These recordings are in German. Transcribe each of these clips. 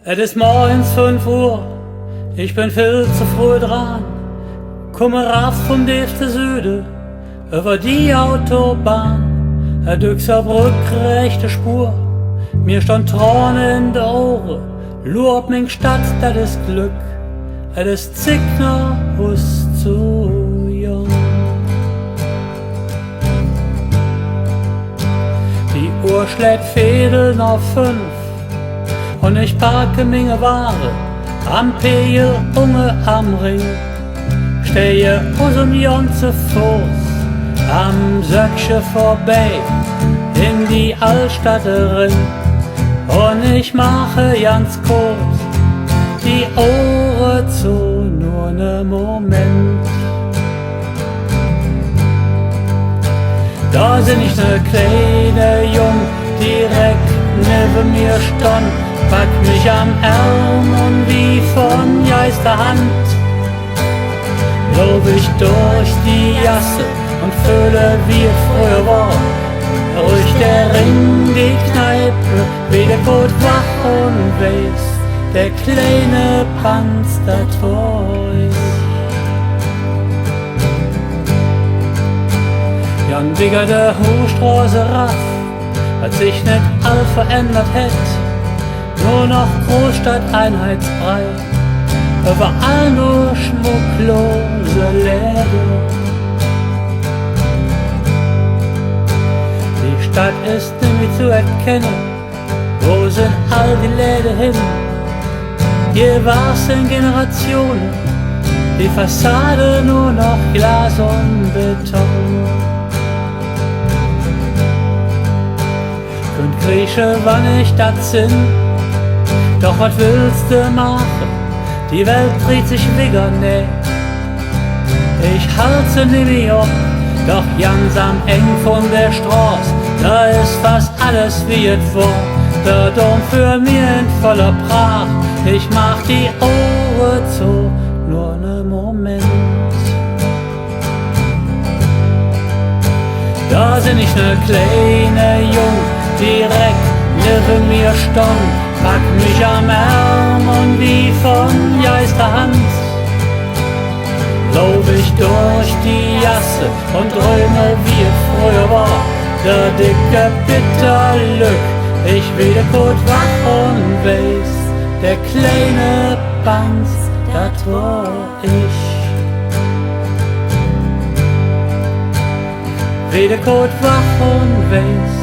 Es ist morgens 5 Uhr, ich bin viel zu früh dran. Komme raus vom tiefsten Süden, über die Autobahn. Düxer Brück, rechte Spur, mir stand Tränen in de Ohren. Lob mein Stadt, das ist Glück, es ist Zickner, Hus zu jung. Die Uhr schlägt Viertel nach 5 und ich parke meine Ware am Pegel unge am Ring. Stehe aus dem ganzen Fuß am Söcksche vorbei in die Altstadt rein. Und ich mache ganz kurz die Ohren zu, nur ne Moment. Da sind ich ne kleine Jung, direkt neben mir stand, packt mich am Arm und wie von Geisterhand lauf ich durch die Gasse und fühle, wie es früher war. Ruhig der Ring, die Kneipe, wie der Code wach und weiß, der kleine Panzer treu. Jan Digger, der Hochstraße raff, als sich nicht all verändert hätt, nur noch Großstadt einheitsbrei, überall nur schmucklose Läden. Die Stadt ist nicht zu erkennen, wo sind all die Läden hin? Hier war's in Generationen, die Fassade nur noch Glas und Beton. Könnt Grieche, wann ich das sind, doch was willst du machen? Die Welt dreht sich wieder, nee. Ich halte nie mehr ab, doch ganz am eng von der Straße, da ist fast alles wie es war. Der Dom für mir in voller Pracht, ich mach die Ohren zu, nur ne Moment. Da sind ich ne kleine Jung, direkt neben mir stand, packt mich am Arm und wie von Geisterhand lauf ich durch die Gasse und träume, wie es früher war. Der dicke Bitterlück, ich wieder kurz wach und weiß, der kleine Banz, das war ich. Wieder kurz wach und weiß,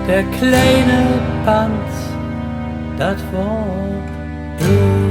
der kleine Banz, das war ich.